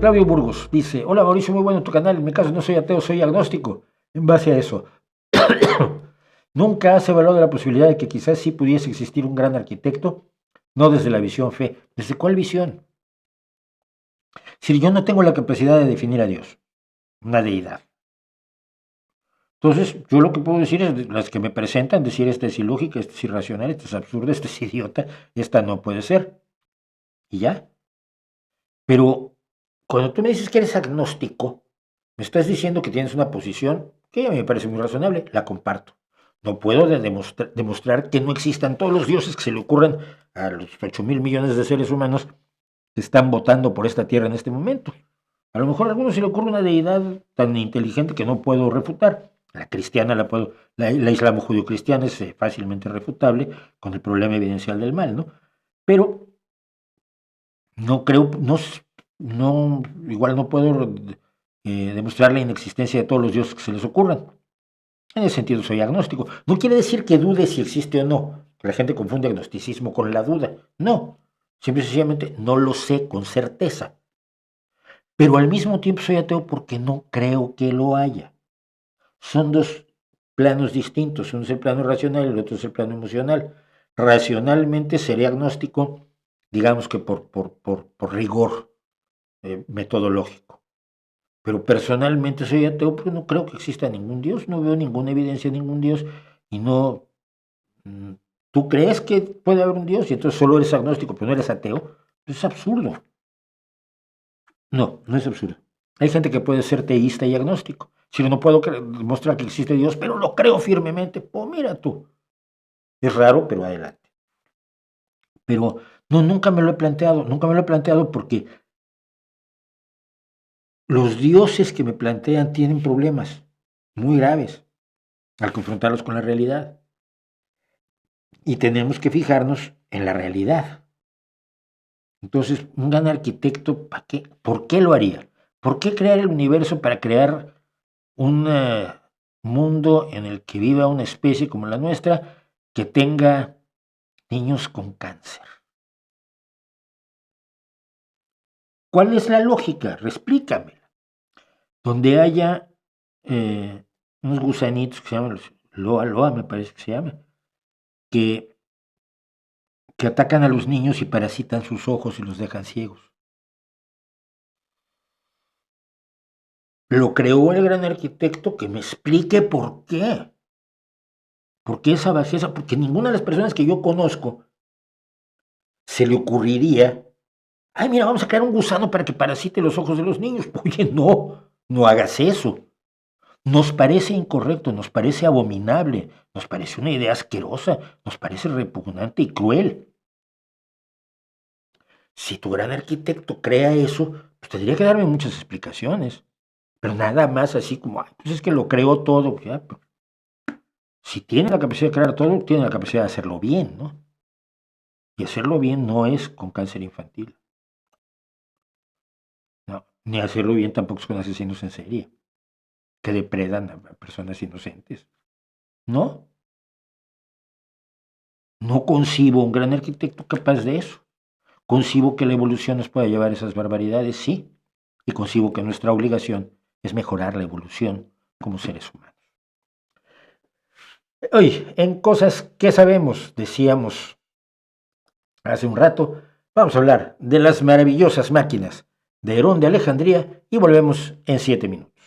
Claudio Burgos dice, hola Mauricio, muy bueno tu canal, en mi caso no soy ateo, soy agnóstico. En base a eso, ¿nunca has evaluado la posibilidad de que quizás sí pudiese existir un gran arquitecto? No desde la visión fe. ¿Desde cuál visión? Si yo no tengo la capacidad de definir a Dios, una deidad. Entonces, yo lo que puedo decir es, las que me presentan, decir esta es ilógica, esta es irracional, esta es absurda, esta es idiota, esta no puede ser. Y ya. Pero cuando tú me dices que eres agnóstico, me estás diciendo que tienes una posición que a mí me parece muy razonable, la comparto. No puedo demostrar que no existan todos los dioses que se le ocurran a los 8.000 millones de seres humanos que están votando por esta tierra en este momento. A lo mejor a algunos se le ocurre una deidad tan inteligente que no puedo refutar. La cristiana la puedo, la islamo-judio-cristiana es fácilmente refutable con el problema evidencial del mal, ¿no? Pero no creo, no, igual no puedo demostrar la inexistencia de todos los dioses que se les ocurran. En ese sentido soy agnóstico. No quiere decir que dude si existe o no. La gente confunde agnosticismo con la duda. No, simple y sencillamente no lo sé con certeza. Pero al mismo tiempo soy ateo porque no creo que lo haya. Son dos planos distintos. Uno es el plano racional y el otro es el plano emocional. Racionalmente seré agnóstico, digamos que por rigor metodológico. Pero personalmente soy ateo porque no creo que exista ningún Dios, no veo ninguna evidencia de ningún Dios y no... ¿Tú crees que puede haber un Dios y entonces solo eres agnóstico pero no eres ateo? Es absurdo. No, no es absurdo. Hay gente que puede ser teísta y agnóstico. Si no puedo demostrar que existe Dios, pero lo creo firmemente, pues mira tú. Es raro, pero adelante. Pero no, nunca me lo he planteado porque los dioses que me plantean tienen problemas muy graves al confrontarlos con la realidad. Y tenemos que fijarnos en la realidad. Entonces, un gran arquitecto, ¿para qué? ¿Por qué lo haría? ¿Por qué crear el universo para crear un mundo en el que viva una especie como la nuestra que tenga niños con cáncer? ¿Cuál es la lógica? Explícamela. Donde haya unos gusanitos que se llaman los loa, me parece que se llama, que, que atacan a los niños y parasitan sus ojos y los dejan ciegos. Lo creó el gran arquitecto, que me explique por qué. ¿Por qué esa bajeza? Porque ninguna de las personas que yo conozco se le ocurriría, ay, mira, vamos a crear un gusano para que parasite los ojos de los niños. Oye, no, no hagas eso. Nos parece incorrecto, nos parece abominable, nos parece una idea asquerosa, nos parece repugnante y cruel. Si tu gran arquitecto crea eso, pues tendría que darme muchas explicaciones. Pero nada más así como, ay, pues es que lo creó todo. Ya, pues, si tiene la capacidad de crear todo, tiene la capacidad de hacerlo bien, ¿no? Y hacerlo bien no es con cáncer infantil. No, ni hacerlo bien tampoco es con asesinos en serie, que depredan a personas inocentes. No, no concibo un gran arquitecto capaz de eso. Concibo que la evolución nos pueda llevar a esas barbaridades, sí, y concibo que nuestra obligación es mejorar la evolución como seres humanos. Hoy, en cosas que sabemos, decíamos hace un rato, vamos a hablar de las maravillosas máquinas de Herón de Alejandría y volvemos en 7 minutos.